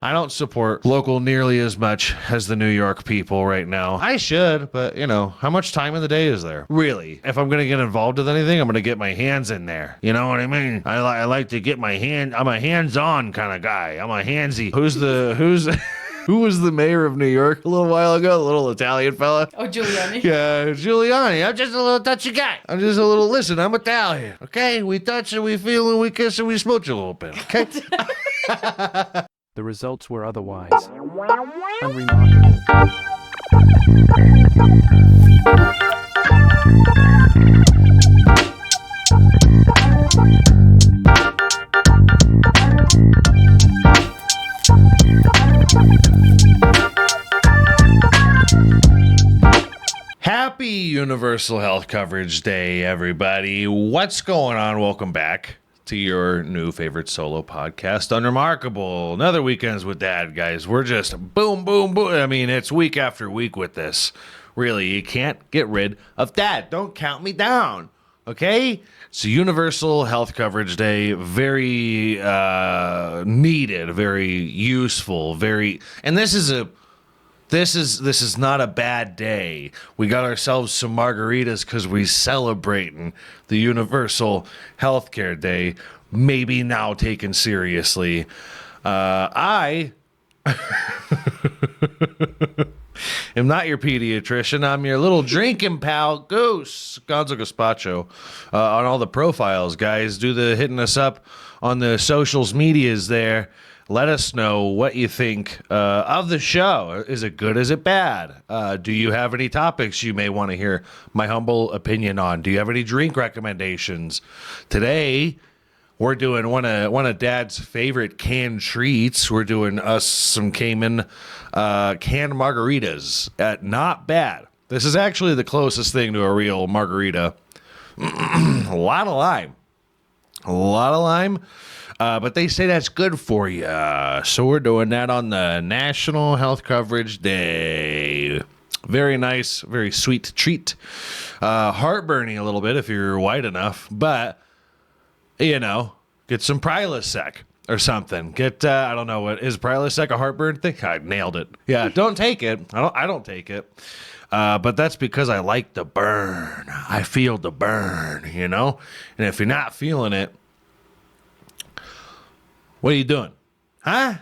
I don't support local nearly as much as the New York people right now. I should, but how much time in the day is there? Really? If I'm going to get involved with anything, I'm going to get my hands in there. You know what I mean? I like to get my hand. I'm a hands-on kind of guy. I'm a handsy. Who was the mayor of New York a little while ago? The little Italian fella? Oh, Giuliani. Yeah, Giuliani. I'm just a little touchy guy. Listen, I'm Italian. Okay? We touch and we feel and we kiss and we smooch a little bit. Okay? The results were otherwise unremarkable. Happy Universal Health Coverage Day, everybody. What's going on? Welcome back to your new favorite solo podcast, Unremarkable. Another Weekends with Dad, guys. We're just boom, boom, boom. I mean, it's week after week with this. Really, you can't get rid of Dad. Don't count me down. Okay? So Universal Health Coverage Day, very needed, very useful, and this is not a bad day. We got ourselves some margaritas because we celebrating the Universal Healthcare Day, maybe now taken seriously. I am not your pediatrician. I'm your little drinking pal, Goose, Gonzo Gazpacho, on all the profiles, guys. Hitting us up on the socials medias there. Let us know what you think of the show. Is it good? Is it bad? Do you have any topics you may want to hear my humble opinion on? Do you have any drink recommendations? Today, we're doing one of Dad's favorite canned treats. We're doing us some Cayman canned margaritas. Not bad. This is actually the closest thing to a real margarita. A lot of lime. But they say that's good for you. So we're doing that on the National Health Coverage Day. Very nice, very sweet treat. Heartburning a little bit if you're white enough, but, get some Prilosec or something. I don't know, is Prilosec a heartburn thing? I nailed it. Yeah, don't take it. I don't take it. But that's because I like the burn. I feel the burn, And if you're not feeling it, what are you doing? Huh?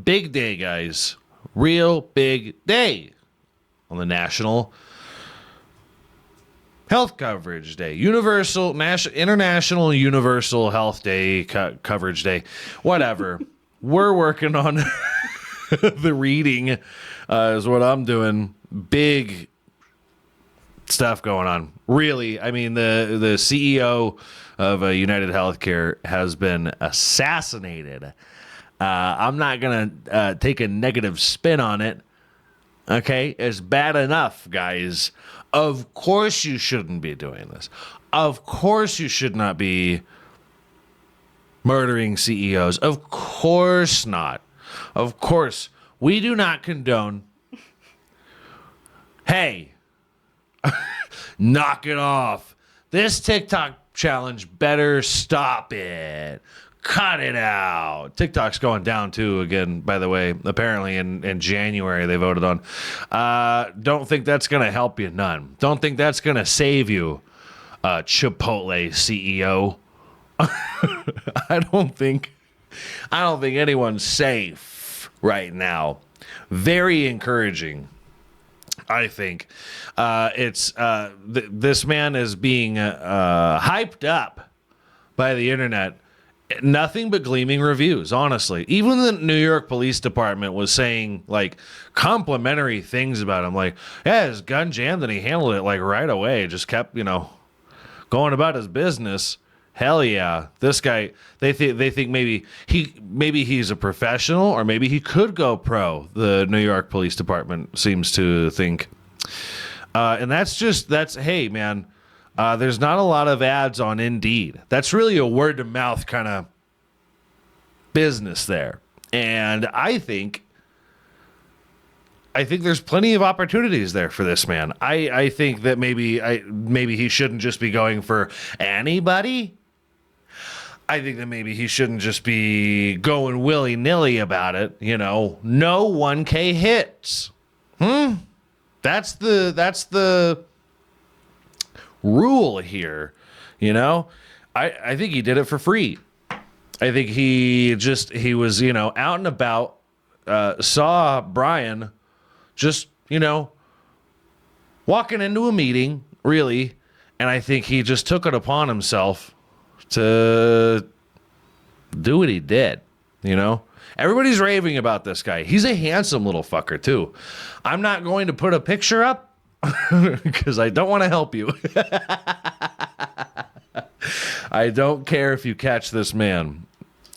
Big day, guys. Real big day on the National Health Coverage Day. International Universal Health Day Coverage Day. Whatever. We're working on the reading is what I'm doing. Big stuff going on. Really, I mean, the CEO of United Healthcare has been assassinated. I'm not going to take a negative spin on it. Okay? It's bad enough, guys. Of course you shouldn't be doing this. Of course you should not be murdering CEOs. Of course not. Of course. We do not condone. Hey, knock it off. This TikTok challenge better stop it. Cut it out. TikTok's going down too again, by the way. Apparently in January they voted on. Don't think that's going to help you none. Don't think that's going to save you, Chipotle CEO. I don't think anyone's safe right now. Very encouraging. I think this man is being hyped up by the internet. Nothing but gleaming reviews, honestly. Even the New York Police Department was saying complimentary things about him. His gun jammed and he handled it right away. Just kept going about his business. Hell yeah, this guy. They think maybe he's a professional, or maybe he could go pro. The New York Police Department seems to think, and that's hey man, there's not a lot of ads on Indeed. That's really a word of mouth kind of business there, and I think there's plenty of opportunities there for this man. I think that maybe he shouldn't just be going for anybody. I think that maybe he shouldn't just be going willy-nilly about it. No 1K hits. That's the rule here. I think he did it for free. I think he was, out and about, saw Brian just, walking into a meeting, really, and I think he just took it upon himself to do what he did, Everybody's raving about this guy. He's a handsome little fucker, too. I'm not going to put a picture up because I don't want to help you. I don't care if you catch this man.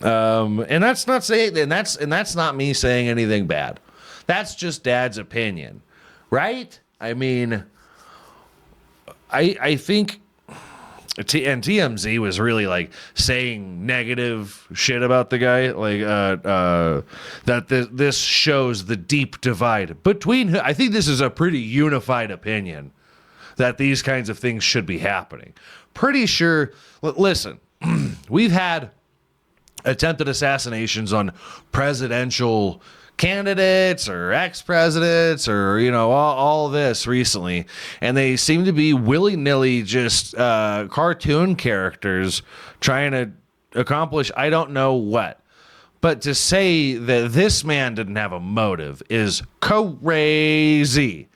And that's not saying, and that's not me saying anything bad. That's just Dad's opinion, right? I mean, I think, and TMZ was really like saying negative shit about the guy, like that this shows the deep divide between. I think this is a pretty unified opinion that these kinds of things should be happening. Pretty sure. Listen, we've had attempted assassinations on presidential candidates or ex-presidents or all this recently, and they seem to be willy-nilly just cartoon characters trying to accomplish I don't know what. But to say that this man didn't have a motive is crazy.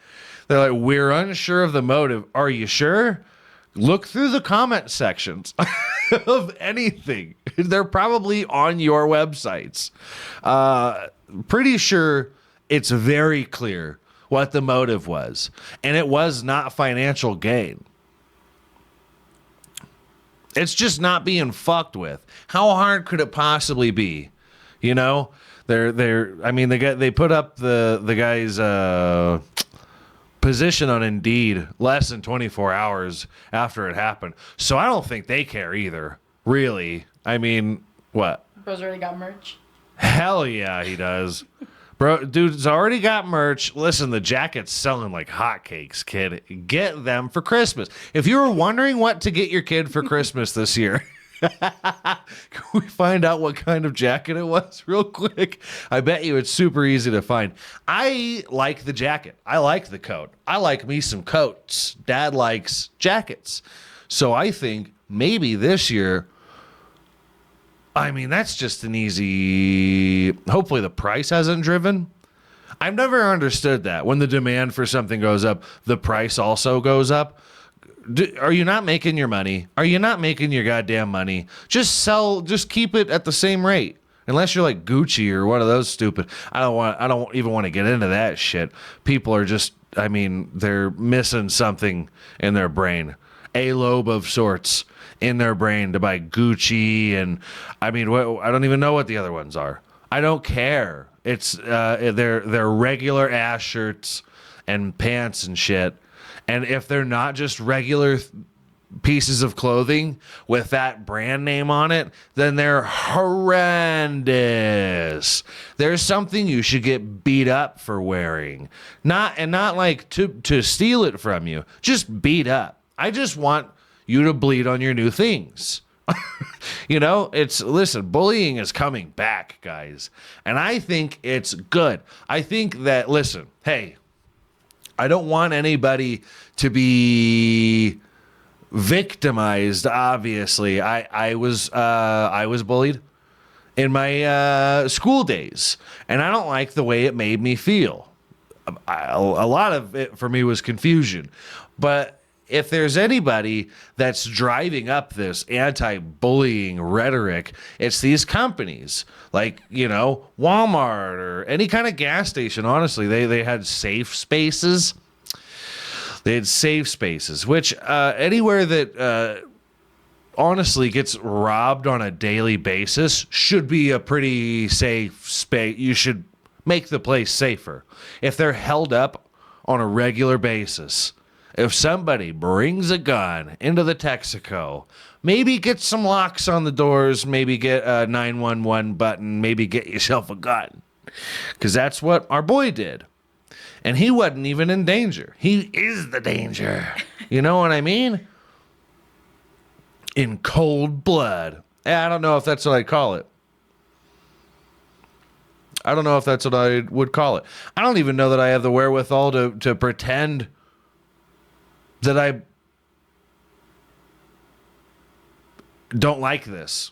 They're like, we're unsure of the motive. Are you sure? Look through the comment sections of anything. They're probably on your websites. Pretty sure it's very clear what the motive was. And it was not financial gain. It's just not being fucked with. How hard could it possibly be? They put up the guy's position on Indeed less than 24 hours after it happened. So I don't think they care either, really. I mean, what? Bro's already got merch. Hell yeah, he does. Bro, dude's already got merch. Listen, the jacket's selling like hotcakes, kid. Get them for Christmas. If you were wondering what to get your kid for Christmas this year, can we find out what kind of jacket it was real quick? I bet you it's super easy to find. I like the jacket. I like the coat. I like me some coats. Dad likes jackets. So I think maybe this year, that's just an easy, hopefully the price hasn't driven. I've never understood that. When the demand for something goes up, the price also goes up. Are you not making your money? Are you not making your goddamn money? Just keep it at the same rate. Unless you're like Gucci or one of those stupid. I don't even want to get into that shit. People are just, they're missing something in their brain. A lobe of sorts in their brain to buy Gucci and I don't even know what the other ones are. I don't care. It's they're regular ass shirts and pants and shit. And if they're not just regular pieces of clothing with that brand name on it, then they're horrendous. There's something you should get beat up for wearing. Not like to steal it from you. Just beat up. I just want you to bleed on your new things. Listen, bullying is coming back, guys. And I think it's good. I think that, listen, hey, I don't want anybody to be victimized. Obviously, I was bullied in my school days, and I don't like the way it made me feel. A lot of it for me was confusion. But if there's anybody that's driving up this anti-bullying rhetoric, it's these companies like, Walmart or any kind of gas station. Honestly, they had safe spaces. They had safe spaces, which anywhere that honestly gets robbed on a daily basis should be a pretty safe space. You should make the place safer. If they're held up on a regular basis, if somebody brings a gun into the Texaco, maybe get some locks on the doors, maybe get a 911 button, maybe get yourself a gun. Because that's what our boy did. And he wasn't even in danger. He is the danger. You know what I mean? In cold blood. I don't know if that's what I'd call it. I don't know if that's what I would call it. I don't even know that I have the wherewithal to pretend that I don't like this.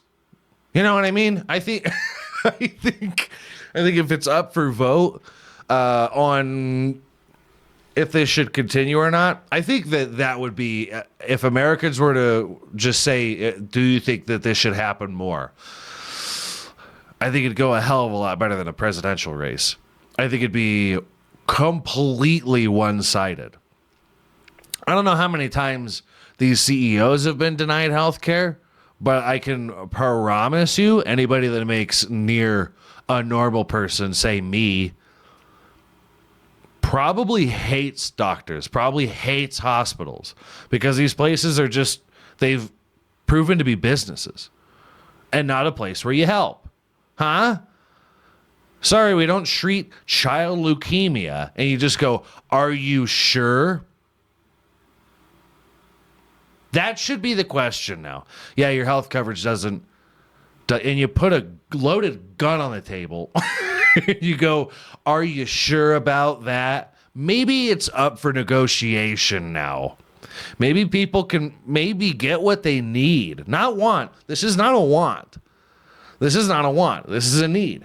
You know what I mean? I think I think if it's up for vote on if this should continue or not, I think that would be if Americans were to just say, do you think that this should happen more? I think it'd go a hell of a lot better than a presidential race. I think it'd be completely one-sided. I don't know how many times these CEOs have been denied health care, but I can promise you anybody that makes near a normal person, say me, probably hates doctors, probably hates hospitals, because these places are just, they've proven to be businesses and not a place where you help. Huh? Sorry, we don't treat child leukemia. And you just go, are you sure? That should be the question now. Yeah, your health coverage doesn't, and you put a loaded gun on the table. You go, are you sure about that? Maybe it's up for negotiation now. Maybe people can maybe get what they need. Not want. This is not a want. This is not a want. This is a need.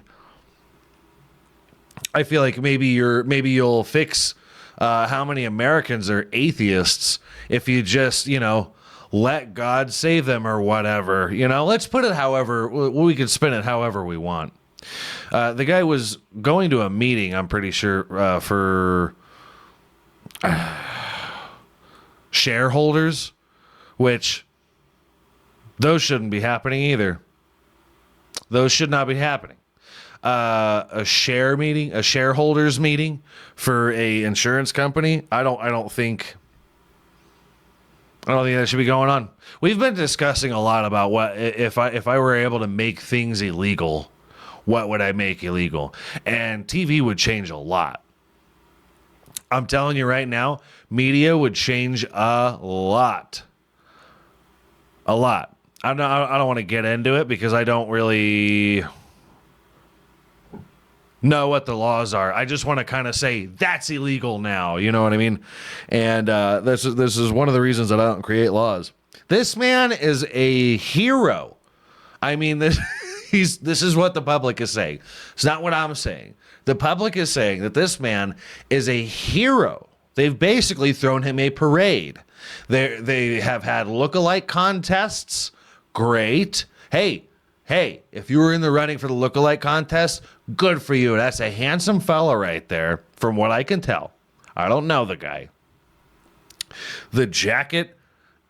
I feel like maybe you'll fix how many Americans are atheists if you just, let God save them or whatever. Let's put it however, we can spin it however we want. The guy was going to a meeting, I'm pretty sure, for shareholders, which those shouldn't be happening either. Those should not be happening. A shareholders meeting for a insurance company. I don't think that should be going on. We've been discussing a lot about what if I were able to make things illegal, what would I make illegal? And TV would change a lot. I'm telling you right now, media would change a lot. A lot. I don't want to get into it because I don't really know what the laws are. I just want to kind of say that's illegal now. You know what I mean? And this is one of the reasons that I don't create laws. This man is a hero. I mean, this is what the public is saying. It's not what I'm saying. The public is saying that this man is a hero. They've basically thrown him a parade. They have had lookalike contests. Great. Hey, if you were in the running for the lookalike contest, good for you. That's a handsome fella right there, from what I can tell. I don't know the guy. The jacket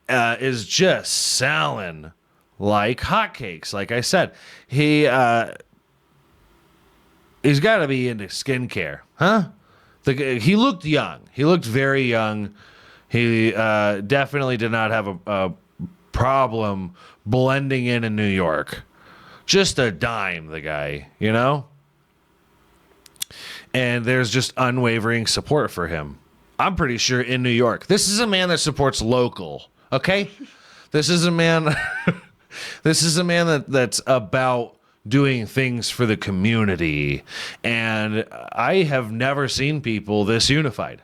is just selling like hotcakes. Like I said, he's got to be into skincare, huh? He looked young. He looked very young. He definitely did not have a problem blending in New York. Just a dime, the guy, And there's just unwavering support for him. I'm pretty sure in New York. This is a man that supports local, okay? This is a man that's about doing things for the community. And I have never seen people this unified.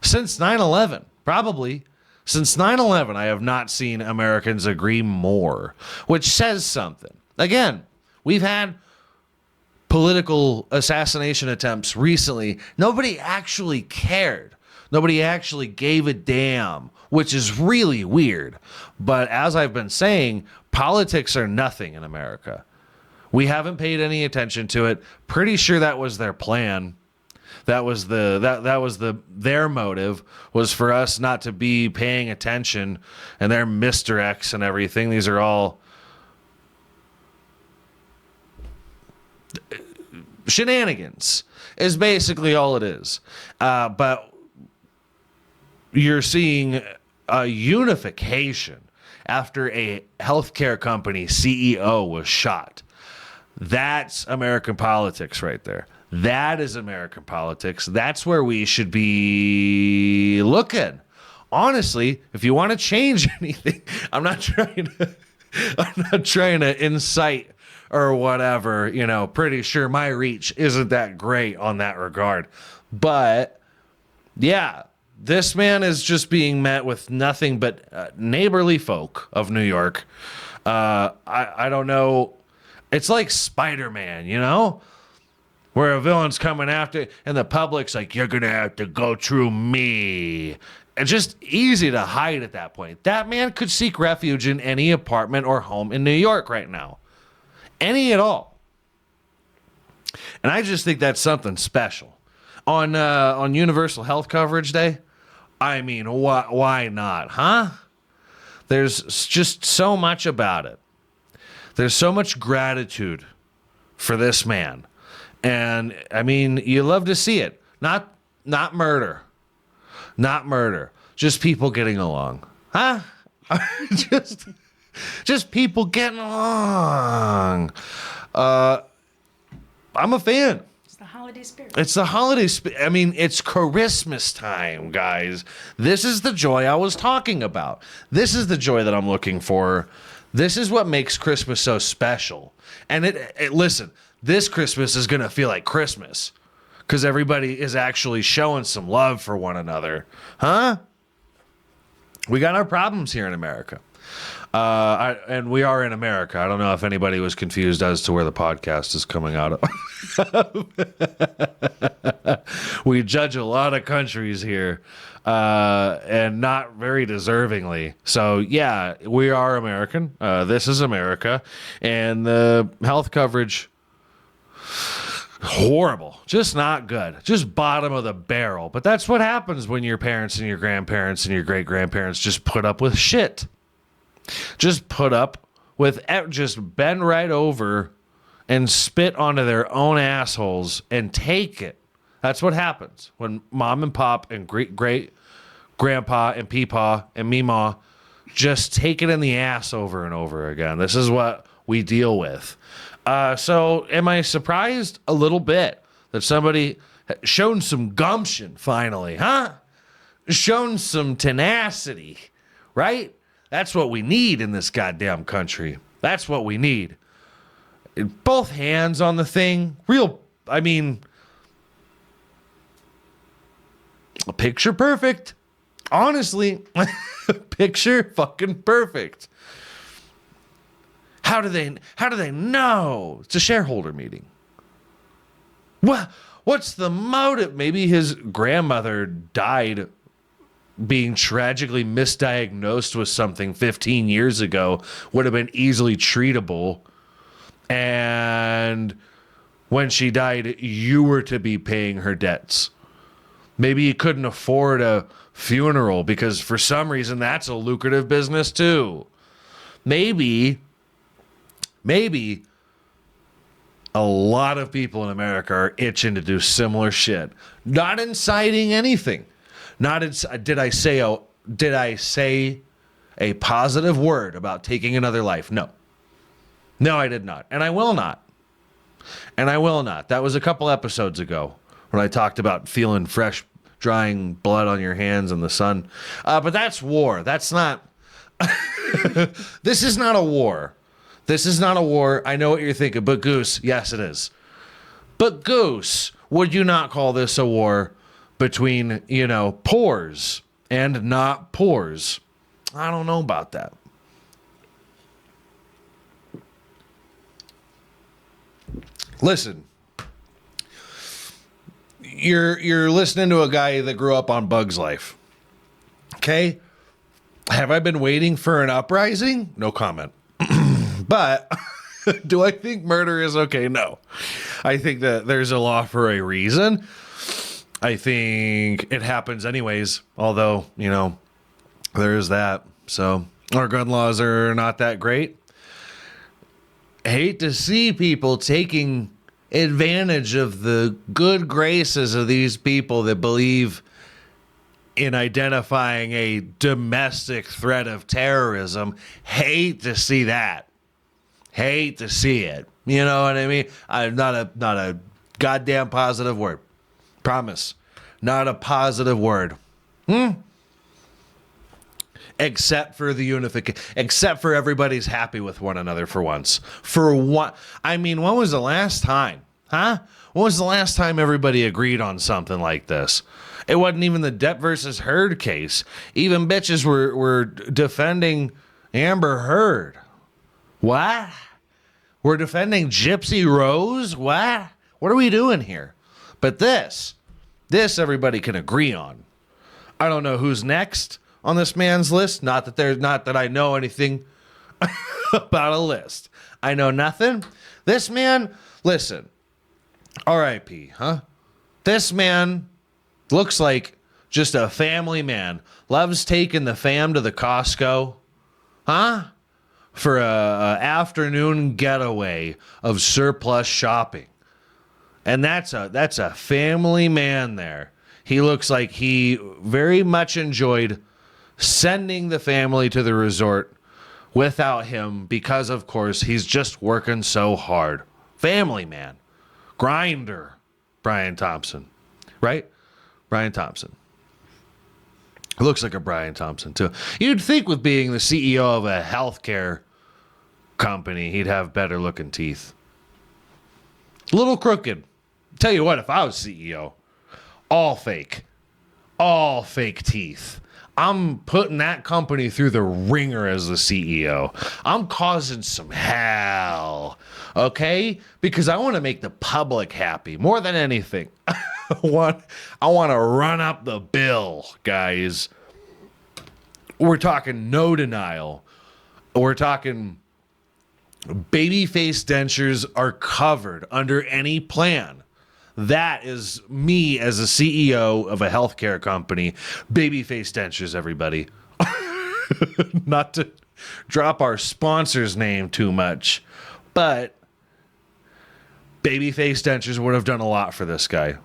Since 9/11, probably. Since 9/11, I have not seen Americans agree more, which says something. Again, we've had political assassination attempts recently. Nobody actually cared. Nobody actually gave a damn, which is really weird. But as I've been saying, politics are nothing in America. We haven't paid any attention to it. Pretty sure that was their plan. That was their motive, was for us not to be paying attention, and their Mr. X and everything. These are all shenanigans, is basically all it is. But you're seeing a unification after a healthcare company CEO was shot. That's American politics right there. That is American politics. That's where we should be looking. Honestly, if you want to change anything, I'm not trying to I'm not trying to incite or whatever. Pretty sure my reach isn't that great on that regard. But yeah, this man is just being met with nothing but neighborly folk of New York. I don't know. It's like Spider-Man, where a villain's coming after and the public's like, you're going to have to go through me. It's just easy to hide at that point. That man could seek refuge in any apartment or home in New York right now. Any at all. And I just think that's something special. On Universal Health Coverage Day, I mean, why not, huh? There's just so much about it. There's so much gratitude for this man. And, I mean, you love to see it. Not murder. Not murder. Just people getting along. Huh? just people getting along. I'm a fan. It's the holiday spirit. It's the holiday spirit. I mean, it's Christmas time, guys. This is the joy I was talking about. This is the joy that I'm looking for. This is what makes Christmas so special. And listen, this Christmas is going to feel like Christmas because everybody is actually showing some love for one another. Huh? We got our problems here in America. And we are in America. I don't know if anybody was confused as to where the podcast is coming out of. We judge a lot of countries here, and not very deservingly. So, yeah, we are American. This is America. And the health coverage, horrible. Just not good. Just bottom of the barrel. But that's what happens when your parents and your grandparents and your great-grandparents just put up with shit. Just put up with, just bend right over and spit onto their own assholes and take it. That's what happens when mom and pop and great grandpa and peepaw and meemaw just take it in the ass over and over again. This is what we deal with. So am I surprised? A little bit that somebody shown some gumption finally, huh? Shown some tenacity, right? That's what we need in this goddamn country. That's what we need. Both hands on the thing. Picture perfect. Honestly, picture fucking perfect. How do they know? It's a shareholder meeting. What's the motive? Maybe his grandmother died being tragically misdiagnosed with something 15 years ago, would have been easily treatable. And when she died, you were to be paying her debts. Maybe you couldn't afford a funeral because for some reason that's a lucrative business too. Maybe a lot of people in America are itching to do similar shit. Not inciting anything. Did I say a positive word about taking another life? No. No, I did not. And I will not. That was a couple episodes ago when I talked about feeling fresh, drying blood on your hands in the sun. But that's war. That's not... This is not a war. This is not a war. I know what you're thinking. But Goose, yes, it is. But Goose, would you not call this a war between, pores and not pores? I don't know about that. Listen, you're listening to a guy that grew up on Bug's Life. Okay? Have I been waiting for an uprising? No comment. But do I think murder is okay? No. I think that there's a law for a reason. I think it happens anyways, although, there's that. So our gun laws are not that great. I hate to see people taking advantage of the good graces of these people that believe in identifying a domestic threat of terrorism. Hate to see that. Hate to see it. You know what I mean? Not a goddamn positive word. Promise. Not a positive word. except for the unification, except for everybody's happy with one another for once. For one, I mean, when was the last time? Huh? When was the last time everybody agreed on something like this? It wasn't even the Depp versus Heard case. Even bitches were defending Amber Heard. What? We're defending Gypsy Rose? What? What are we doing here? But this everybody can agree on. I don't know who's next on this man's list. Not that I know anything about a list. I know nothing. This man, listen, R.I.P., huh? This man looks like just a family man. Loves taking the fam to the Costco, huh? For a afternoon getaway of surplus shopping. And that's a family man there. He looks like he very much enjoyed sending the family to the resort without him because, of course, he's just working so hard. Family man. Grinder. Brian Thompson. Right? Brian Thompson. Looks like a Brian Thompson, too. You'd think with being the CEO of a healthcare company, he'd have better looking teeth. A little crooked. Tell you what, if I was CEO, all fake teeth. I'm putting that company through the ringer as the CEO. I'm causing some hell, okay? Because I want to make the public happy more than anything. I want to run up the bill, guys. We're talking no denial. We're talking babyface dentures are covered under any plan. That is me as a CEO of a healthcare company. Babyface dentures, everybody. Not to drop our sponsor's name too much, but babyface dentures would have done a lot for this guy.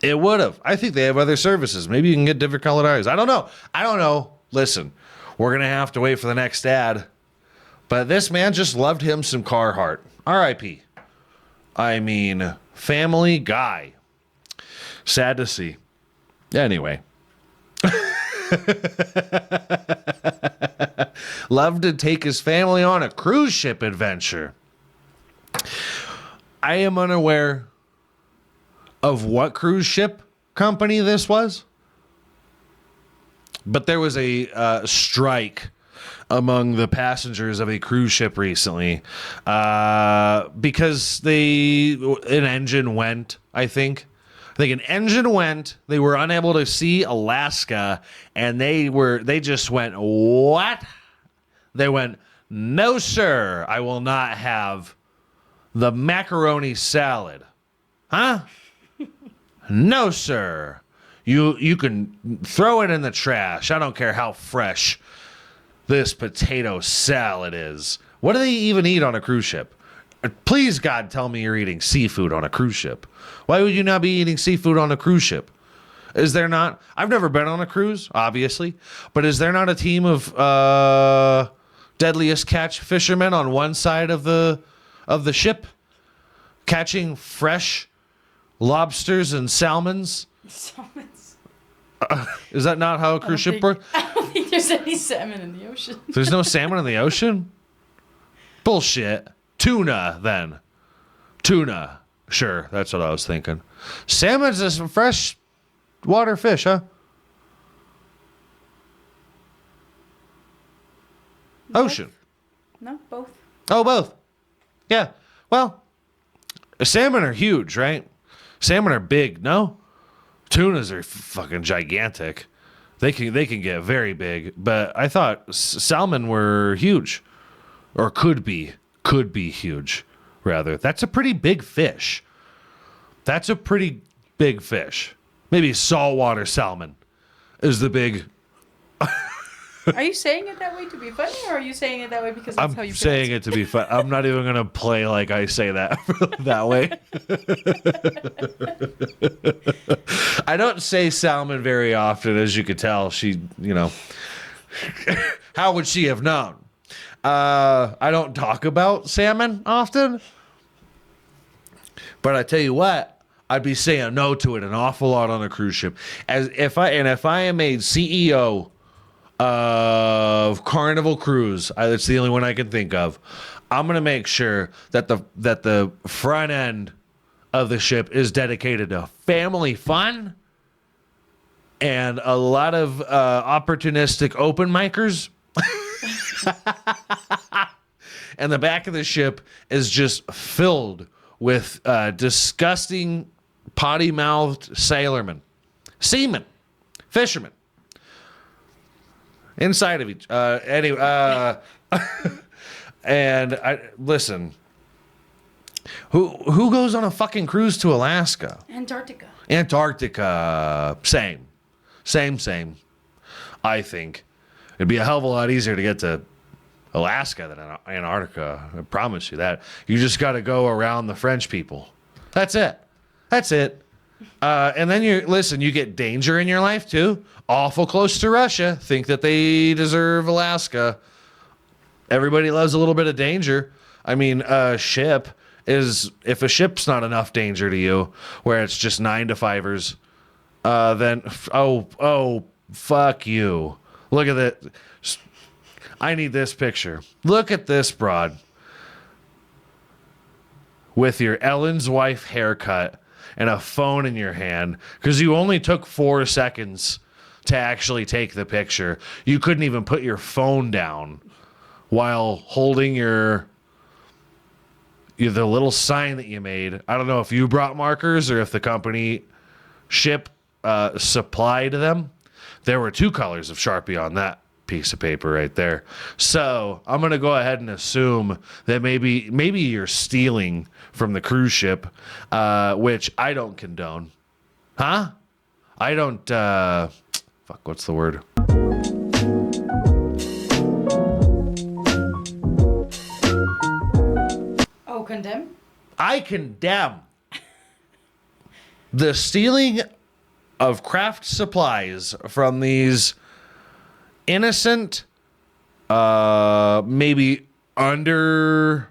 It would have. I think they have other services. Maybe you can get different colored eyes. I don't know. Listen, we're going to have to wait for the next ad. But this man just loved him some Carhartt. R.I.P. I mean, family guy. Sad to see. Anyway. Loved to take his family on a cruise ship adventure. I am unaware of what cruise ship company this was. But there was a strike among the passengers of a cruise ship recently because an engine went, I think an engine went. They were unable to see Alaska, and they just went, what? They went, no, sir, I will not have the macaroni salad. Huh? No, sir. You can throw it in the trash. I don't care how fresh this potato salad is. What do they even eat on a cruise ship? Please, God, tell me you're eating seafood on a cruise ship. Why would you not be eating seafood on a cruise ship? Is there not? I've never been on a cruise, obviously, but is there not a team of deadliest catch fishermen on one side of the ship catching fresh lobsters and salmons? Salmons. Is that not how a cruise ship works? I don't think there's any salmon in the ocean. There's no salmon in the ocean? Bullshit. Tuna, then. Tuna. Sure, that's what I was thinking. Salmon's a fresh water fish, huh? Ocean. No, both. Oh, both. Yeah. Well, salmon are huge, right? Salmon are big, no? Tunas are fucking gigantic. They can get very big, but I thought salmon were huge, or could be huge, rather. That's a pretty big fish. That's a pretty big fish. Maybe saltwater salmon is the big. Are you saying it that way to be funny, or are you saying it that way because that's how you I'm saying it to be fun. I'm not even going to play like I say that that way. I don't say salmon very often, as you could tell. How would she have known? I don't talk about salmon often. But I tell you what, I'd be saying no to it an awful lot on a cruise ship. If I am a CEO of Carnival Cruise, that's the only one I can think of. I'm gonna make sure that the front end of the ship is dedicated to family fun and a lot of opportunistic open micers. And the back of the ship is just filled with disgusting potty-mouthed sailormen, seamen, fishermen. Inside of each. Anyway, and listen. Who goes on a fucking cruise to Alaska? Antarctica. Same. I think it'd be a hell of a lot easier to get to Alaska than Antarctica. I promise you that. You just got to go around the French people. That's it. And then you get danger in your life too. Awful close to Russia. Think that they deserve Alaska. Everybody loves a little bit of danger. I mean, if a ship's not enough danger to you, where it's just 9 to 5ers, then fuck you. Look at that. I need this picture. Look at this broad with your Ellen's wife haircut and a phone in your hand because you only took 4 seconds to actually take the picture. You couldn't even put your phone down while holding the little sign that you made. I don't know if you brought markers or if the company ship supplied them. There were 2 colors of Sharpie on that piece of paper right there. So I'm going to go ahead and assume that maybe you're stealing from the cruise ship, which I don't condone. Huh? I don't, what's the word? Oh, condemn? I condemn the stealing of craft supplies from these innocent, maybe under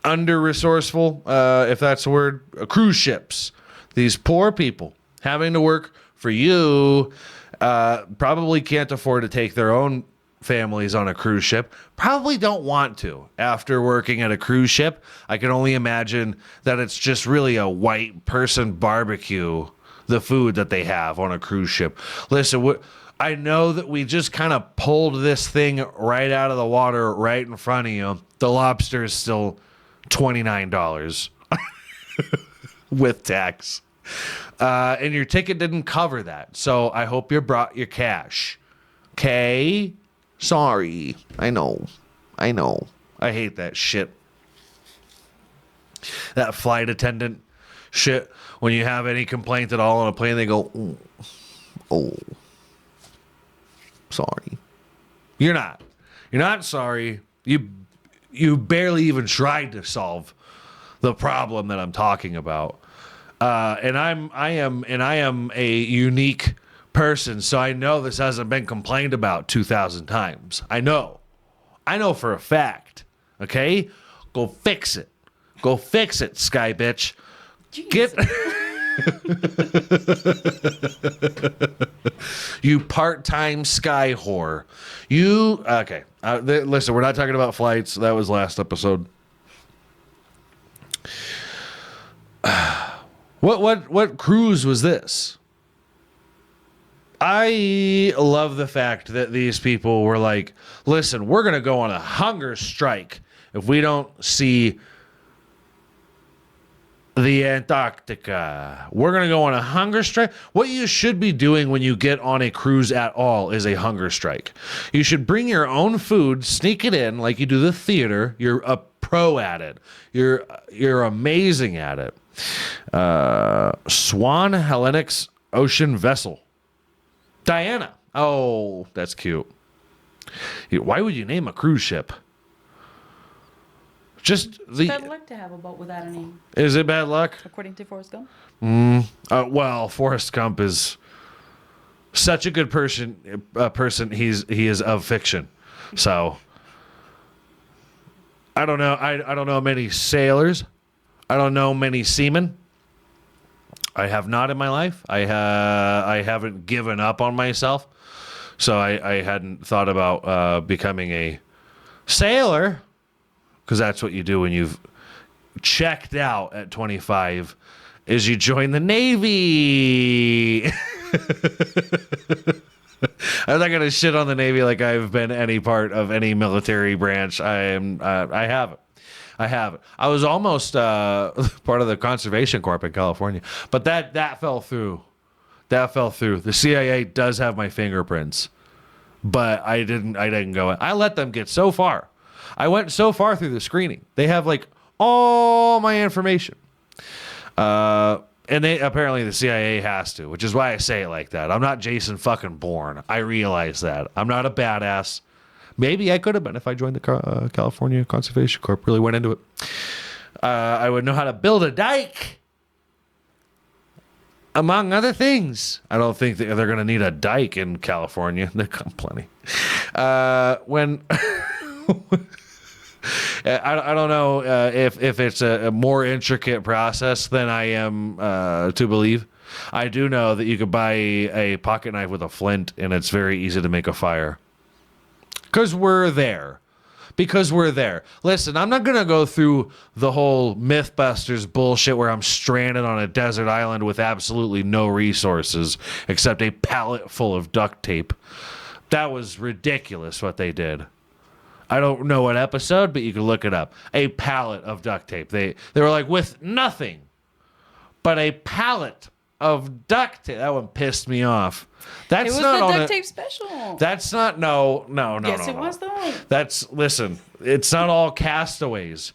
resourceful, if that's the word, cruise ships. These poor people having to work for you, probably can't afford to take their own families on a cruise ship, probably don't want to after working at a cruise ship. I can only imagine that it's just really a white person barbecue, the food that they have on a cruise ship. Listen, I know that we just kind of pulled this thing right out of the water right in front of you. The lobster is still $29 with tax. And your ticket didn't cover that. So I hope you brought your cash. Okay? Sorry. I know. I hate that shit. That flight attendant shit. When you have any complaint at all on a plane, they go, oh, sorry. You're not sorry. You barely even tried to solve the problem that I'm talking about. And I am a unique person, so I know this hasn't been complained about 2,000 times. I know for a fact. Okay, go fix it, Sky bitch. Jesus. You part-time Sky whore. Okay? Listen, we're not talking about flights. That was last episode. What cruise was this? I love the fact that these people were like, listen, we're going to go on a hunger strike if we don't see the Antarctica. We're going to go on a hunger strike. What you should be doing when you get on a cruise at all is a hunger strike. You should bring your own food, sneak it in like you do the theater. You're a pro at it. You're amazing at it. Swan Hellenics Ocean Vessel. Diana. Oh, that's cute. Why would you name a cruise ship? Just the. Bad luck to have a boat without a name, Is it bad luck? according to Forrest Gump. Well, Forrest Gump is such a good person. He is of fiction. So I don't know. I don't know many sailors. I don't know many seamen. I have not in my life. I haven't given up on myself. So I hadn't thought about becoming a sailor, because that's what you do when you've checked out at 25, is you join the Navy. I'm not gonna shit on the Navy like I've been any part of any military branch. I haven't. I was almost part of the Conservation Corps in California, but that fell through. That fell through. The CIA does have my fingerprints, but I didn't go in. I let them get so far. I went so far through the screening. They have like all my information. And they apparently the CIA has to, which is why I say it like that. I'm not Jason fucking Bourne. I realize that. I'm not a badass. Maybe I could have been if I joined the California Conservation Corp. Really went into it. I would know how to build a dike, among other things. I don't think that they're going to need a dike in California. They've got plenty. When I don't know if it's a more intricate process than I am to believe. I do know that you could buy a pocket knife with a flint, and it's very easy to make a fire. Because we're there. Listen, I'm not going to go through the whole Mythbusters bullshit where I'm stranded on a desert island with absolutely no resources except a pallet full of duct tape. That was ridiculous what they did. I don't know what episode, but you can look it up. A pallet of duct tape. They were like, with nothing but a pallet of duct tape. That one pissed me off. That's It was not the on duct tape special. That's not no. Yes, it was though. Listen. It's not all Castaways,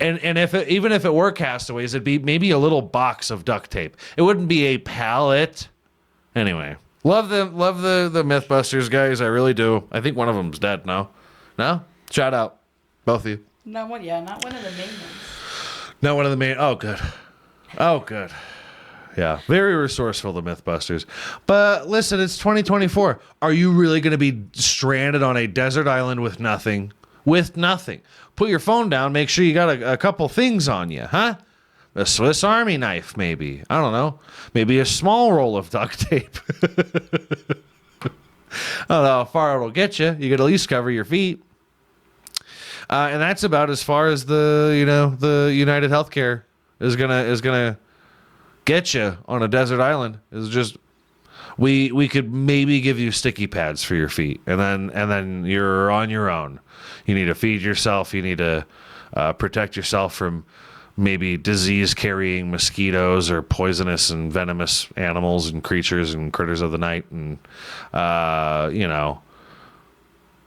and even if it were Castaways, it'd be maybe a little box of duct tape. It wouldn't be a pallet. Anyway, love the MythBusters guys. I really do. I think one of them's dead now. No, shout out, both of you. Not one of the main ones. Not one of the main. Oh, good. Yeah, very resourceful, the Mythbusters. But listen, it's 2024. Are you really going to be stranded on a desert island with nothing? Put your phone down. Make sure you got a couple things on you, huh? A Swiss Army knife, maybe. I don't know. Maybe a small roll of duct tape. I don't know how far it'll get you. You could at least cover your feet. And that's about as far as the United Healthcare is gonna get you on a desert island. Is just we could maybe give you sticky pads for your feet, and then you're on your own. You need to feed yourself. You need to protect yourself from maybe disease-carrying mosquitoes or poisonous and venomous animals and creatures and critters of the night, and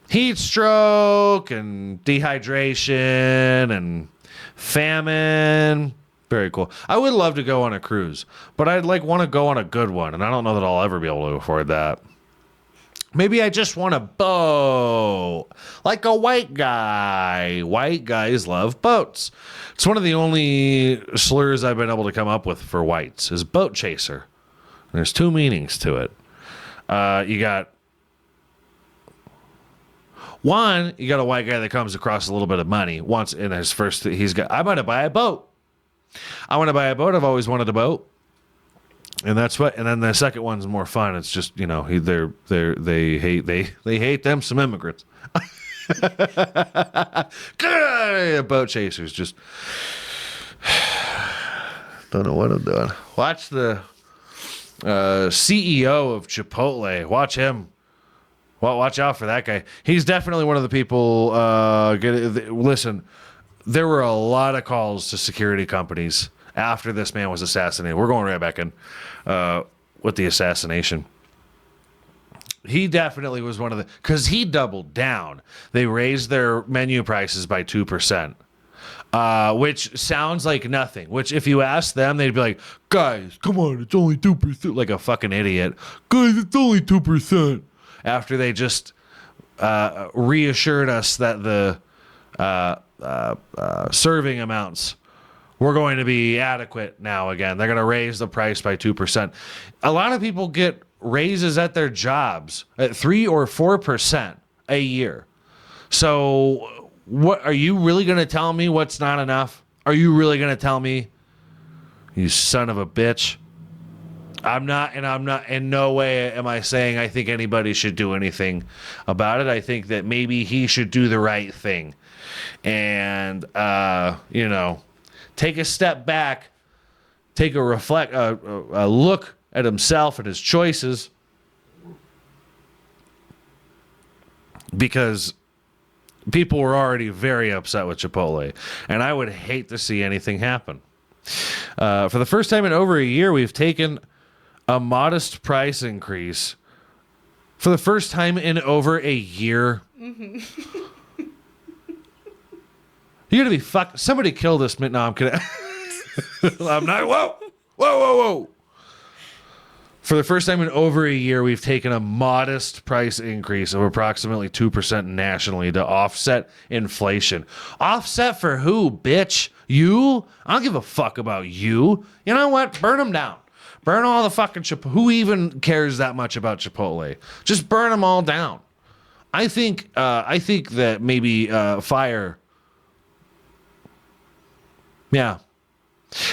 heat stroke and dehydration and famine. Very cool. I would love to go on a cruise, but I'd want to go on a good one, and I don't know that I'll ever be able to afford that. Maybe I just want a boat, like a white guy. White guys love boats. It's one of the only slurs I've been able to come up with for whites is boat chaser. There's two meanings to it. You got a white guy that comes across a little bit of money once in his first. I'm going to buy a boat. I want to buy a boat. I've always wanted a boat. And that's what. And then the second one's more fun. It's just they hate them some immigrants. Boat chasers just don't know what I'm doing. Watch the CEO of Chipotle. Watch him. Well, watch out for that guy. He's definitely one of the people. Listen, there were a lot of calls to security companies after this man was assassinated. We're going right back in with the assassination. He definitely was one of because he doubled down. They raised their menu prices by 2%, which sounds like nothing. Which, if you ask them, they'd be like, "Guys, come on, it's only 2%." Like a fucking idiot. Guys, it's only 2%. After they just reassured us that the serving amounts were going to be adequate now again. They're going to raise the price by 2%. A lot of people get raises at their jobs at 3 or 4% a year. So what are you really going to tell me what's not enough? Are you really going to tell me, you son of a bitch? I'm not, in no way am I saying I think anybody should do anything about it. I think that maybe he should do the right thing and, take a step back, take a look at himself and his choices, because people were already very upset with Chipotle, and I would hate to see anything happen. For the first time in over a year, we've taken a modest price increase. For the first time in over a year. Mm-hmm. You're gonna be fucked. Somebody kill this. No, I'm kidding. I'm not. Whoa. For the first time in over a year, we've taken a modest price increase of approximately 2% nationally to offset inflation. Offset for who, bitch? You? I don't give a fuck about you. You know what? Burn them down. Burn all the fucking Chipotle. Who even cares that much about Chipotle? Just burn them all down. I think that maybe fire. Yeah.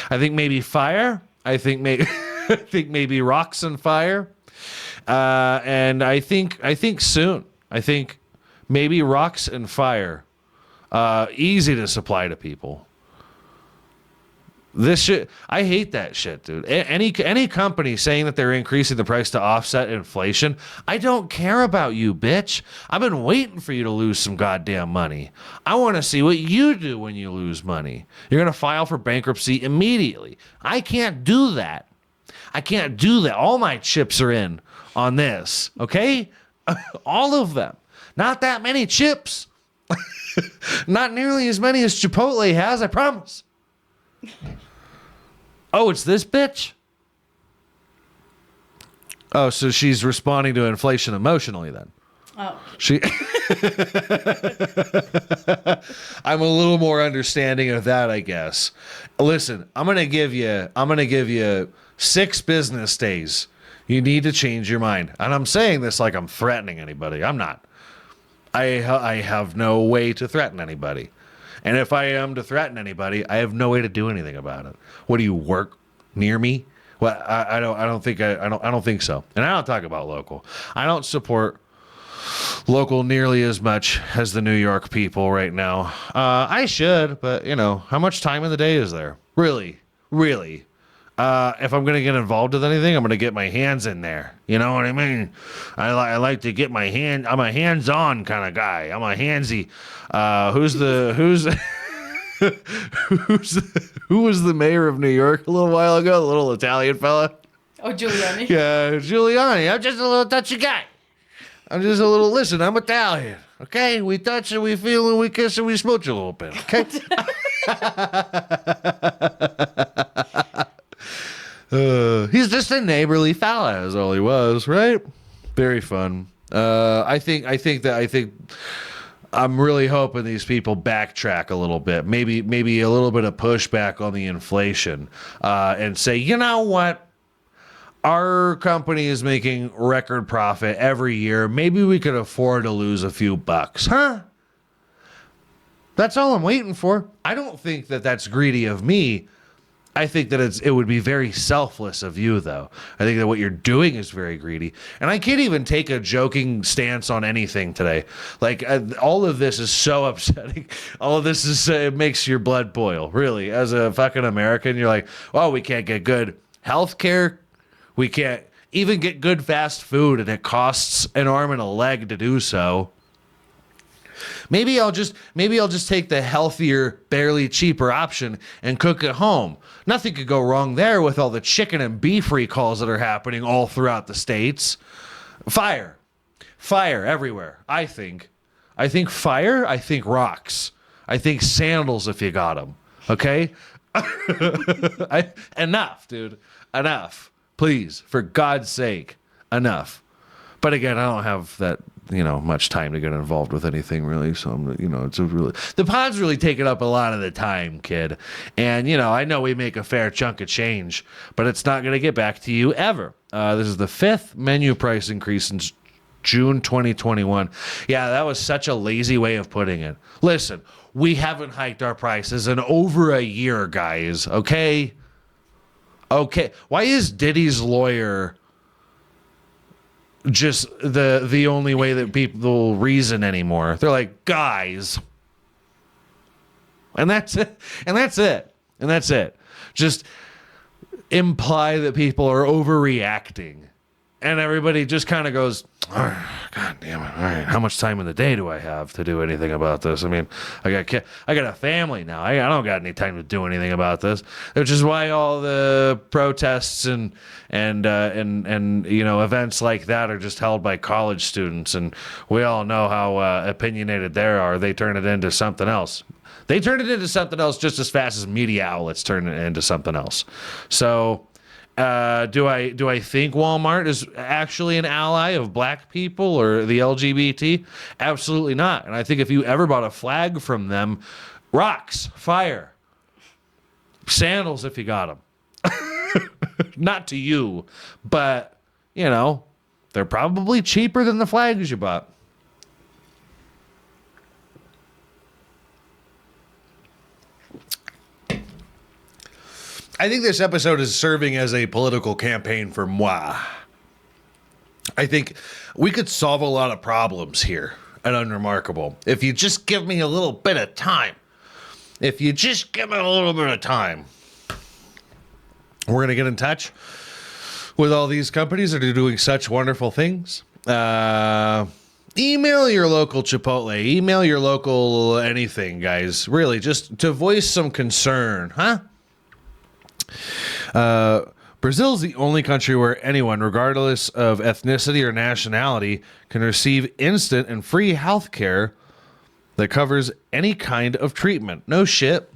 I think maybe fire. I think maybe rocks and fire. And I think soon. I think maybe rocks and fire. Easy to supply to people. This shit, I hate that shit, dude. Any company saying that they're increasing the price to offset inflation, I don't care about you, bitch. I've been waiting for you to lose some goddamn money. I want to see what you do when you lose money. You're going to file for bankruptcy immediately. I can't do that. All my chips are in on this, okay? All of them. Not that many chips. Not nearly as many as Chipotle has, I promise. Oh, it's this bitch? Oh, so she's responding to inflation emotionally then. Oh. I'm a little more understanding of that, I guess. Listen, I'm gonna give you 6 business days. You need to change your mind. And I'm saying this like I'm threatening anybody. I'm not. I have no way to threaten anybody. And if I am to threaten anybody, I have no way to do anything about it. What, do you work near me? Well, I don't think so. And I don't talk about local. I don't support local nearly as much as the New York people right now. I should, but how much time in the day is there? Really? If I'm going to get involved with anything, I'm going to get my hands in there. You know what I mean? I like to get my hand. I'm a hands-on kind of guy. I'm a handsy. Who was the mayor of New York a little while ago? The little Italian fella. Oh, Giuliani. Yeah, Giuliani. I'm just a little touchy guy. Listen, I'm Italian. Okay? We touch and we feel and we kiss and we smooch a little bit. Okay? He's just a neighborly fella, is all he was, right? Very fun. I think I'm really hoping these people backtrack a little bit, maybe a little bit of pushback on the inflation, and say, you know what? Our company is making record profit every year. Maybe we could afford to lose a few bucks, huh? That's all I'm waiting for. I don't think that that's greedy of me. I think that it would be very selfless of you, though. I think that what you're doing is very greedy. And I can't even take a joking stance on anything today. Like, all of this is so upsetting. All of this it makes your blood boil, really. As a fucking American, you're like, oh, we can't get good health care. We can't even get good fast food, and it costs an arm and a leg to do so. Maybe I'll just take the healthier, barely cheaper option and cook at home. Nothing could go wrong there with all the chicken and beef recalls that are happening all throughout the states. Fire everywhere. I think fire. I think rocks. I think sandals if you got them. Okay. Enough, dude. Enough. Please, for God's sake, enough. But again, I don't have that, much time to get involved with anything really. So the pod's really taking up a lot of the time, kid. And, I know we make a fair chunk of change, but it's not going to get back to you ever. This is the 5th menu price increase since June 2021. Yeah, that was such a lazy way of putting it. Listen, we haven't hiked our prices in over a year, guys. Okay. Why is Diddy's lawyer just the only way that people reason anymore? They're like, guys. And that's it. And that's it. And that's it. Just imply that people are overreacting. And everybody just kind of goes, all right, God damn it. All right, how much time in the day do I have to do anything about this? I mean, I got a family now. I don't got any time to do anything about this. Which is why all the protests and events like that are just held by college students. And we all know how opinionated they are. They turn it into something else. They turn it into something else just as fast as media outlets turn it into something else. So. Do I think Walmart is actually an ally of black people or the LGBT? Absolutely not. And I think if you ever bought a flag from them, rocks, fire, sandals if you got them. Not to you, but, they're probably cheaper than the flags you bought. I think this episode is serving as a political campaign for moi. I think we could solve a lot of problems here at Unremarkable if you just give me a little bit of time. If you just give me a little bit of time. We're going to get in touch with all these companies that are doing such wonderful things. Email your local Chipotle. Email your local anything, guys. Really, just to voice some concern, huh? Brazil's the only country where anyone, regardless of ethnicity or nationality, can receive instant and free health care that covers any kind of treatment. No shit.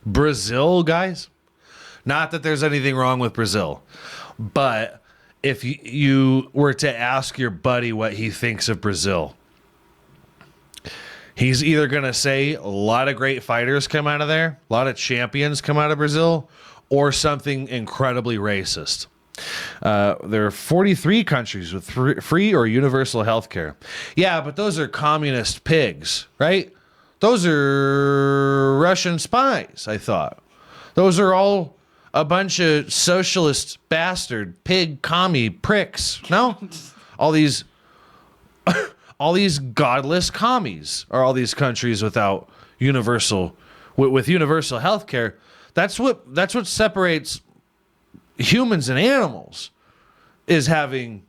Brazil, guys. Not that there's anything wrong with Brazil, but if you were to ask your buddy what he thinks of Brazil, he's either going to say a lot of great fighters come out of there, a lot of champions come out of Brazil, or something incredibly racist. There are 43 countries with free or universal health care. Yeah, but those are communist pigs, right? Those are Russian spies, I thought. Those are all a bunch of socialist bastard pig commie pricks. No? All these godless commies are all these countries without universal health care. That's what separates humans and animals, is having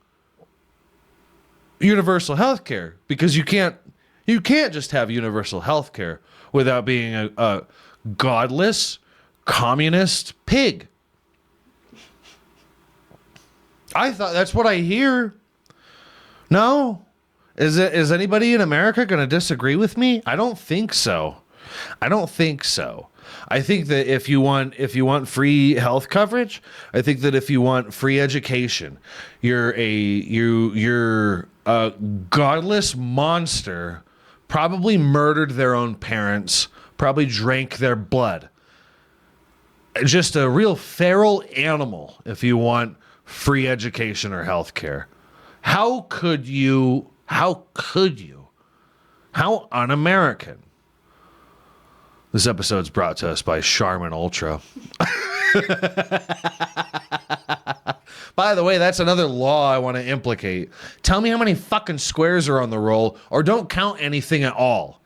universal health care, because you can't just have universal health care without being a godless communist pig. I thought that's what I hear. No? Is anybody in America going to disagree with me? I don't think so. I think that if you want free health coverage, I think that if you want free education, you're a godless monster, probably murdered their own parents, probably drank their blood. Just a real feral animal if you want free education or health care. How could you? How un-American? This episode's brought to us by Charmin Ultra. By the way, that's another law I want to implicate. Tell me how many fucking squares are on the roll, or don't count anything at all.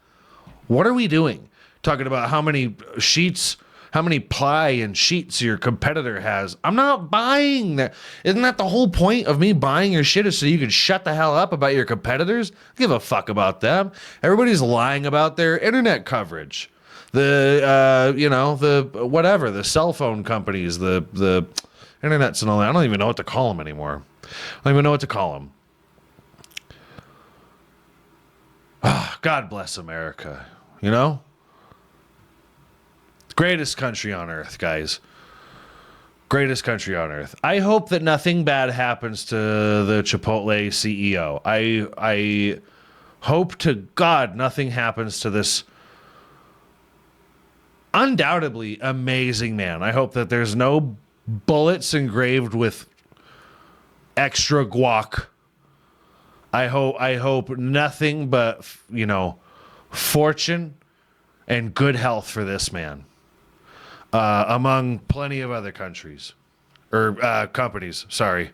What are we doing? Talking about how many sheets, how many ply and sheets your competitor has. I'm not buying that. Isn't that the whole point of me buying your shit, is so you can shut the hell up about your competitors? Give a fuck about them. Everybody's lying about their internet coverage. The cell phone companies, the internets and all that. I don't even know what to call them anymore. I don't even know what to call them. God bless America. Greatest country on earth, guys. Greatest country on earth. I hope that nothing bad happens to the Chipotle CEO. I hope to God nothing happens to this undoubtedly amazing man. I hope that there's no bullets engraved with extra guac. I hope nothing but, fortune and good health for this man, among plenty of other countries. Or companies, sorry.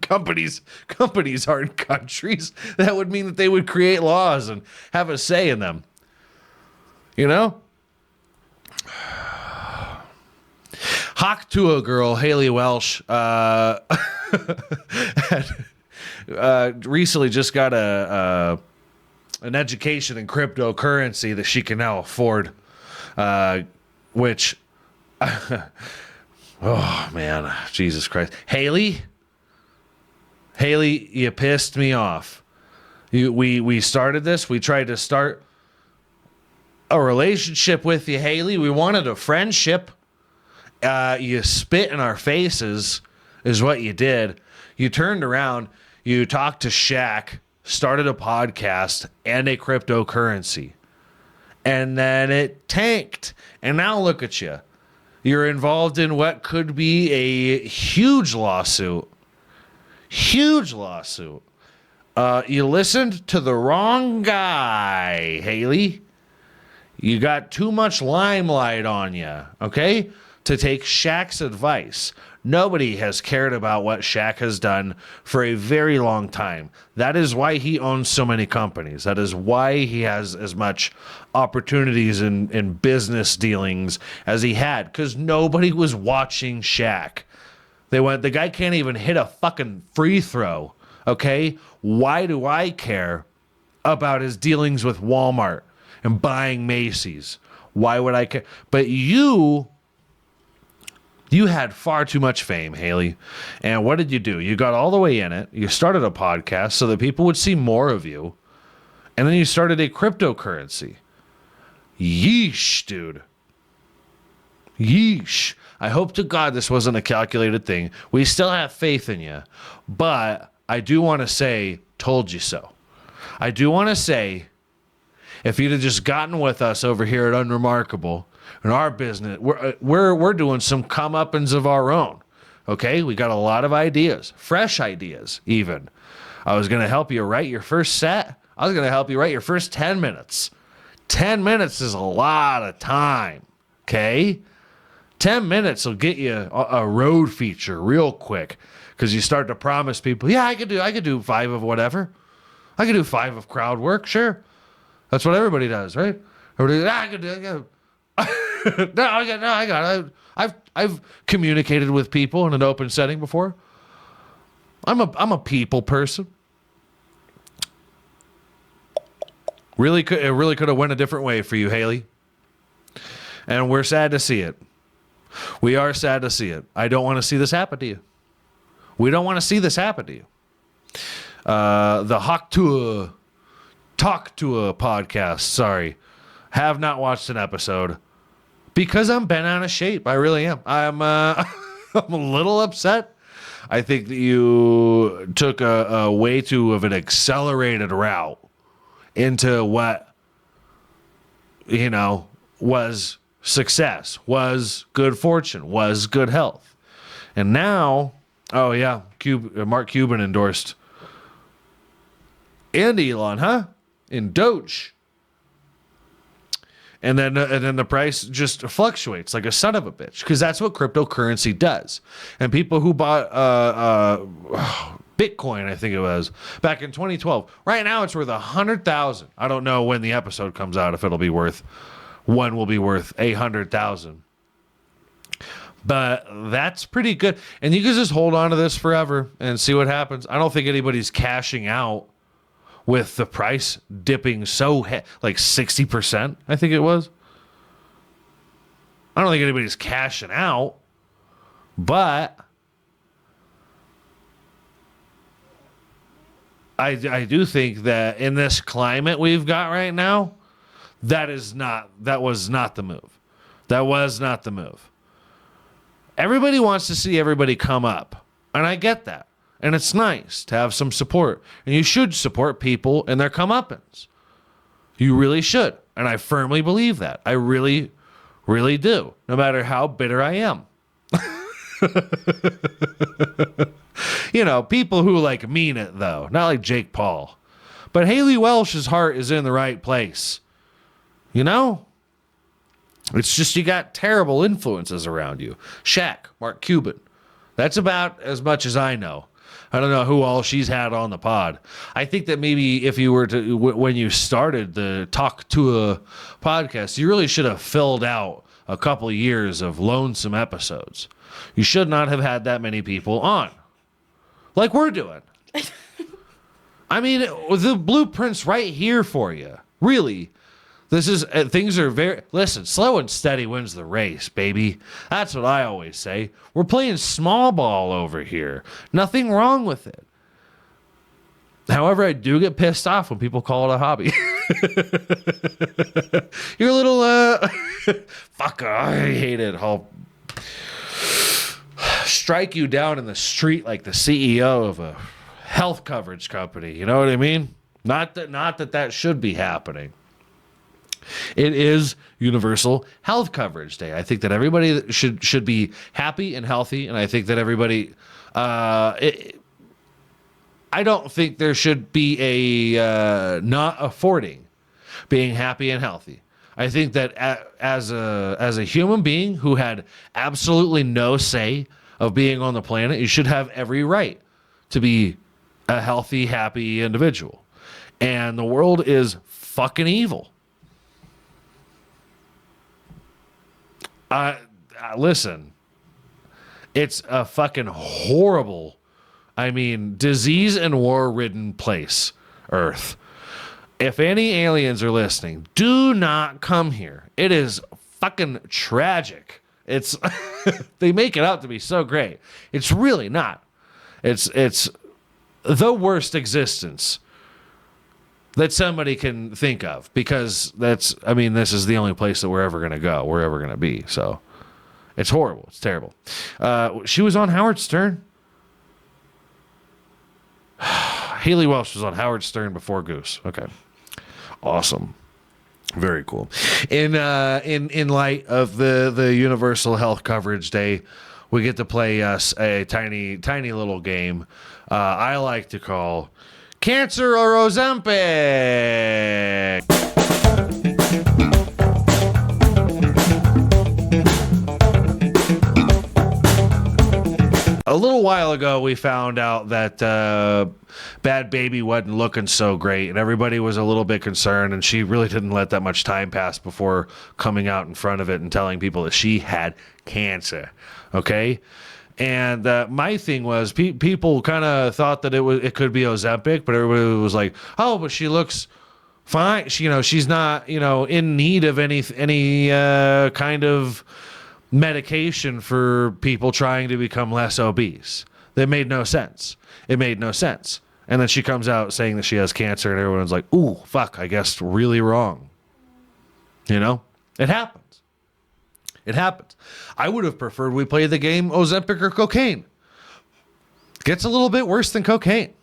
Companies aren't countries. That would mean that they would create laws and have a say in them. You know? Hawk Tuah girl, Haley Welsh, recently just got an education in cryptocurrency that she can now afford, which... Oh, man. Jesus Christ. Haley, you pissed me off. We started this. We tried to start a relationship with you, Haley. We wanted a friendship. You spit in our faces is what you did. You turned around. You talked to Shaq, started a podcast and a cryptocurrency. And then it tanked. And now look at you. You're involved in what could be a huge lawsuit. Huge lawsuit. You listened to the wrong guy, Haley. You got too much limelight on you, okay? To take Shaq's advice. Nobody has cared about what Shaq has done for a very long time. That is why he owns so many companies. That is why he has as much opportunities in business dealings as he had. Because nobody was watching Shaq. The guy can't even hit a fucking free throw. Okay? Why do I care about his dealings with Walmart and buying Macy's? Why would I care? But you had far too much fame, Haley. And what did you do? You got all the way in it. You started a podcast so that people would see more of you. And then you started a cryptocurrency. Yeesh, dude. Yeesh. I hope to God this wasn't a calculated thing. We still have faith in you. But I do want to say, told you so. I do want to say, if you'd have just gotten with us over here at Unremarkable, in our business, we're doing some comeuppance of our own. Okay, we got a lot of ideas, fresh ideas even. I was going to help you write your first set. I was going to help you write your first 10 minutes. 10 minutes is a lot of time. Okay, 10 minutes will get you a road feature real quick because you start to promise people, yeah, I could do 5 of whatever. I could do 5 of crowd work. Sure, that's what everybody does, right? Everybody, I could do. I got it. I've communicated with people in an open setting before. I'm a people person. It really could have went a different way for you, Haley. And we're sad to see it. We are sad to see it. I don't want to see this happen to you. We don't want to see this happen to you. The Hawk Tuah Talk Tuah podcast. Sorry, have not watched an episode. Because I'm bent out of shape. I really am. I'm a little upset. I think that you took a way too of an accelerated route into what, was success, was good fortune, was good health. And now, oh yeah, Mark Cuban endorsed. And Elon, huh? In Doge. And then the price just fluctuates like a son of a bitch because that's what cryptocurrency does. And people who bought Bitcoin, I think it was, back in 2012, right now it's worth $100,000. I don't know when the episode comes out if it'll be worth, one will be worth $100,000. But that's pretty good. And you can just hold on to this forever and see what happens. I don't think anybody's cashing out with the price dipping like 60%, I think it was. I don't think anybody's cashing out, but I do think that in this climate we've got right now, that was not the move. That was not the move. Everybody wants to see everybody come up, and I get that. And it's nice to have some support. And you should support people in their comeuppance. You really should. And I firmly believe that. I really, really do. No matter how bitter I am. People who mean it though. Not like Jake Paul. But Haley Welsh's heart is in the right place. You know? It's just you got terrible influences around you. Shaq, Mark Cuban. That's about as much as I know. I don't know who all she's had on the pod. I think that maybe if you were to, when you started the Talk to a podcast, you really should have filled out a couple of years of lonesome episodes. You should not have had that many people on, like we're doing. I mean, the blueprint's right here for you. Really. This is, things are very, listen, slow and steady wins the race, baby. That's what I always say. We're playing small ball over here. Nothing wrong with it. However, I do get pissed off when people call it a hobby. You're a little, fucker, I hate it. I'll strike you down in the street like the CEO of a health coverage company. You know what I mean? Not that should be happening. It is Universal Health Coverage Day. I think that everybody should be happy and healthy, and I think that everybody. I don't think there should be a not affording being happy and healthy. I think that as a human being who had absolutely no say of being on the planet, you should have every right to be a healthy, happy individual. And the world is fucking evil. Listen, it's a fucking horrible, disease and war-ridden place, Earth. If any aliens are listening, do not come here. It is fucking tragic. It's they make it out to be so great. It's really not. It's the worst existence that somebody can think of, because this is the only place that we're ever going to go. We're ever going to be. So it's horrible. It's terrible. She was on Howard Stern. Haley Welsh was on Howard Stern before Goose. Okay. Awesome. Very cool. In light of the Universal Health Coverage Day, we get to play us a tiny little game I like to call Cancer or Ozempic. A little while ago, we found out that Bad Baby wasn't looking so great, and everybody was a little bit concerned, and she really didn't let that much time pass before coming out in front of it and telling people that she had cancer, okay? And my thing was, people kind of thought that it could be Ozempic, but everybody was like, oh, but she looks fine. She's not, in need of any kind of medication for people trying to become less obese. That made no sense. It made no sense. And then she comes out saying that she has cancer, and everyone's like, ooh, fuck, I guess really wrong. It happens. It happens. I would have preferred we play the game Ozempic or cocaine. Gets a little bit worse than cocaine.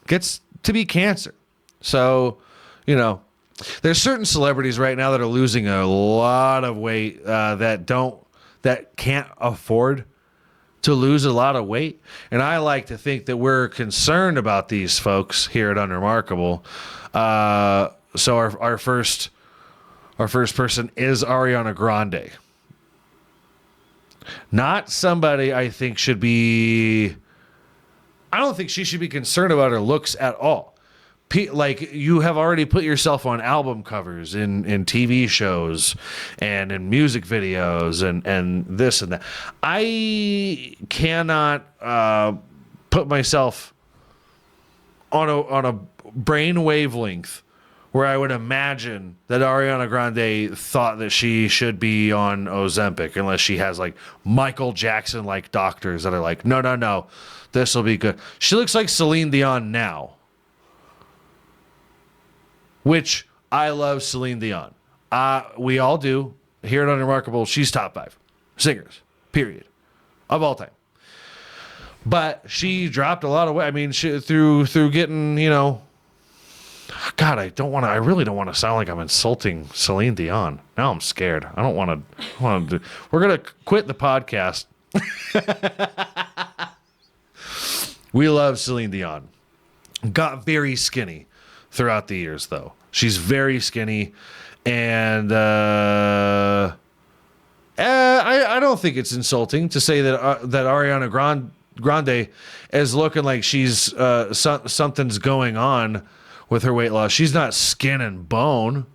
Gets to be cancer. So, there's certain celebrities right now that are losing a lot of weight that can't afford to lose a lot of weight. And I like to think that we're concerned about these folks here at Unremarkable. So our first person is Ariana Grande. Not somebody I think should be... I don't think she should be concerned about her looks at all. Like, you have already put yourself on album covers in TV shows and in music videos and this and that. I cannot put myself on a brain wavelength where I would imagine that Ariana Grande thought that she should be on Ozempic, unless she has like Michael Jackson-like doctors that are like, no, this will be good. She looks like Celine Dion now, which I love Celine Dion. We all do. Here at Unremarkable, she's top 5 singers, period, of all time. But she dropped a lot of weight. She through getting, God, I really don't want to sound like I'm insulting Celine Dion. Now I'm scared. I don't want to. We're going to quit the podcast. We love Celine Dion. Got very skinny throughout the years, though. She's very skinny, And I don't think it's insulting to say that that Ariana Grande is looking like she's something's going on with her weight loss. She's not skin and bone.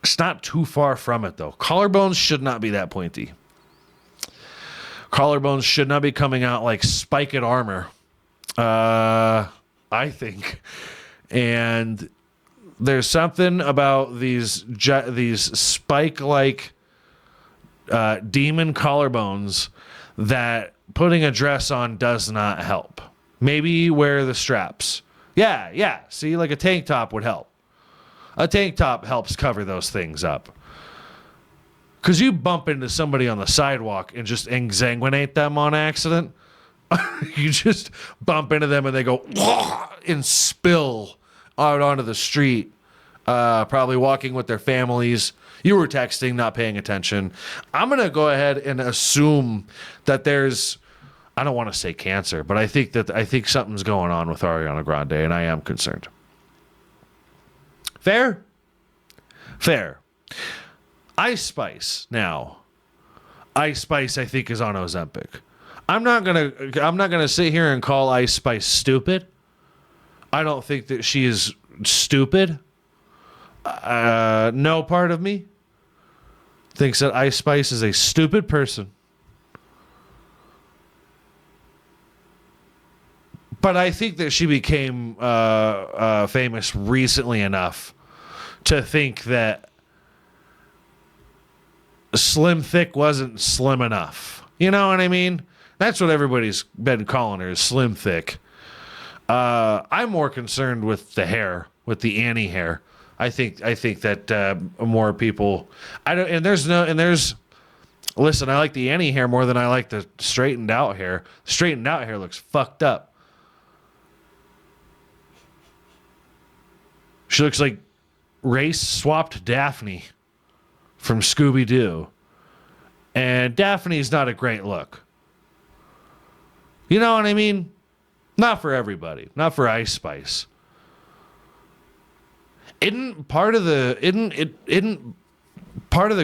It's not too far from it, though. Collarbones should not be that pointy. Collarbones should not be coming out like spiked armor, I think. And there's something about these spike-like demon collarbones that putting a dress on does not help. Maybe wear the straps. Yeah. See, like a tank top would help. A tank top helps cover those things up. Because you bump into somebody on the sidewalk and just exsanguinate them on accident. You just bump into them and they go and spill out onto the street. Probably walking with their families. You were texting, not paying attention. I'm going to go ahead and assume that there's, I don't want to say cancer, but I think something's going on with Ariana Grande, and I am concerned. Fair? Ice Spice now. Ice Spice, I think, is on Ozempic. I'm not gonna sit here and call Ice Spice stupid. I don't think that she is stupid. No part of me thinks that Ice Spice is a stupid person. But I think that she became famous recently enough to think that Slim Thick wasn't slim enough. You know what I mean? That's what everybody's been calling her, Slim Thick. I'm more concerned with the hair, with the Annie hair. I think that more people. Listen, I like the Annie hair more than I like the straightened out hair. Straightened out hair looks fucked up. She looks like race-swapped Daphne from Scooby-Doo. And Daphne's not a great look. You know what I mean? Not for everybody. Not for Ice Spice. Isn't part of the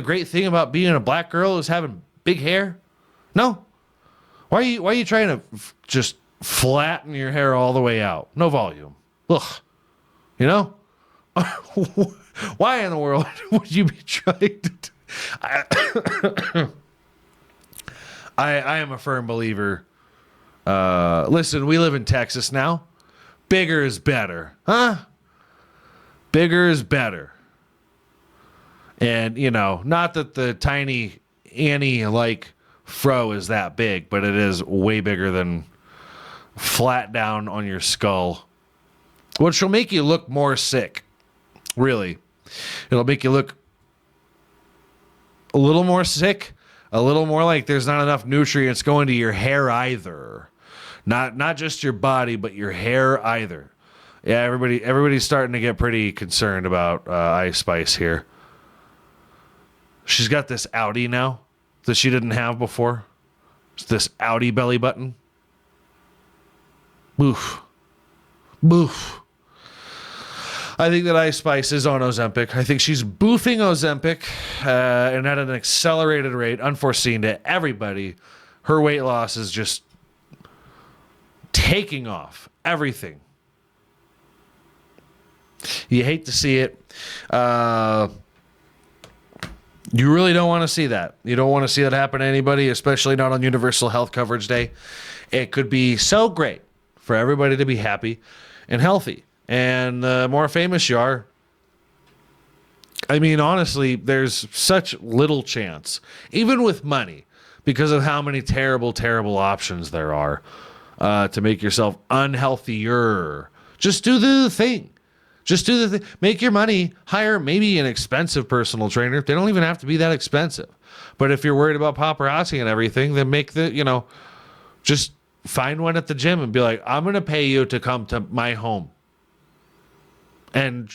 great thing about being a black girl is having big hair? No. Why are you trying to just flatten your hair all the way out? No volume. Ugh. You know? Why in the world would you be trying to do? I am a firm believer. Listen, we live in Texas now. Bigger is better. Huh? Bigger is better. And, you know, not that the tiny Annie-like fro is that big, but it is way bigger than flat down on your skull, which will make you look more sick. Really. It'll make you look a little more sick, a little more like there's not enough nutrients going to your hair either. Not just your body, but your hair either. Yeah, everybody's starting to get pretty concerned about Ice Spice here. She's got this outie now that she didn't have before. It's this outie belly button. Boof. Boof. I think that Ice Spice is on Ozempic. I think she's boofing Ozempic and at an accelerated rate, unforeseen to everybody. Her weight loss is just taking off. Everything. You hate to see it. You really don't want to see that. You don't want to see that happen to anybody, especially not on Universal Health Coverage Day. It could be so great for everybody to be happy and healthy. And the more famous you are, I mean, honestly, there's such little chance, even with money, because of how many terrible, terrible options there are to make yourself unhealthier. Just do the thing. Just do the thing. Make your money. Hire maybe an expensive personal trainer. They don't even have to be that expensive. But if you're worried about paparazzi and everything, then just find one at the gym and be like, I'm going to pay you to come to my home and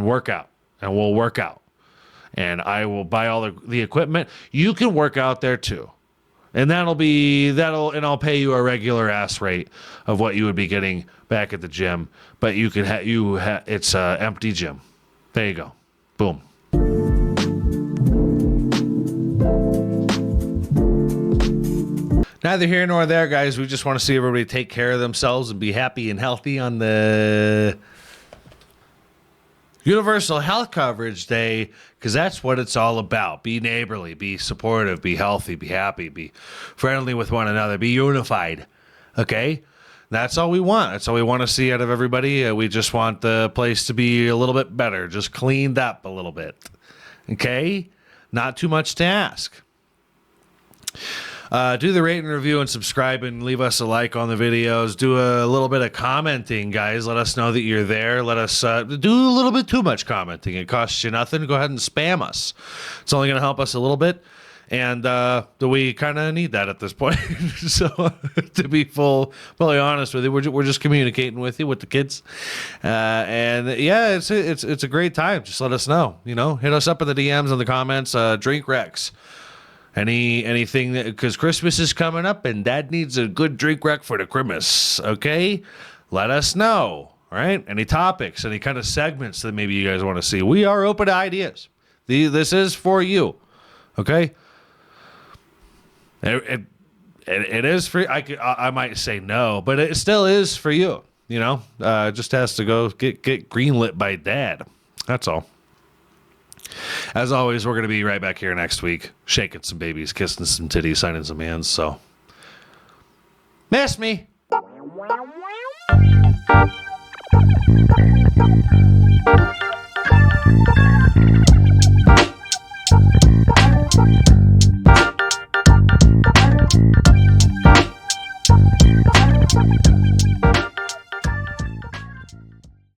work out. And we'll work out. And I will buy all the equipment. You can work out there too. And I'll pay you a regular ass rate of what you would be getting back at the gym. But you could it's an empty gym. There you go. Boom. Neither here nor there, guys. We just want to see everybody take care of themselves and be happy and healthy on the Universal Health Coverage Day, because that's what it's all about. Be neighborly, be supportive, be healthy, be happy, be friendly with one another, be unified. Okay? That's all we want. That's all we want to see out of everybody. We just want the place to be a little bit better, just cleaned up a little bit. Okay? Not too much to ask. Do the rate and review and subscribe and leave us a like on the videos. Do a little bit of commenting, guys. Let us know that you're there. Let us do a little bit too much commenting. It costs you nothing. Go ahead and spam us. It's only going to help us a little bit. And we kind of need that at this point. So to be fully honest with you, we're just communicating with you, with the kids. And yeah, it's a great time. Just let us know. Hit us up in the DMs and the comments. Drink Rex. Anything that, because Christmas is coming up and Dad needs a good drink rec for the Christmas. Okay, let us know. All right, any topics, any kind of segments that maybe you guys want to see. We are open to ideas. This is for you. Okay. It is for. I might say no, but it still is for you. It just has to go get greenlit by Dad. That's all. As always, we're going to be right back here next week, shaking some babies, kissing some titties, signing some hands. So, miss me.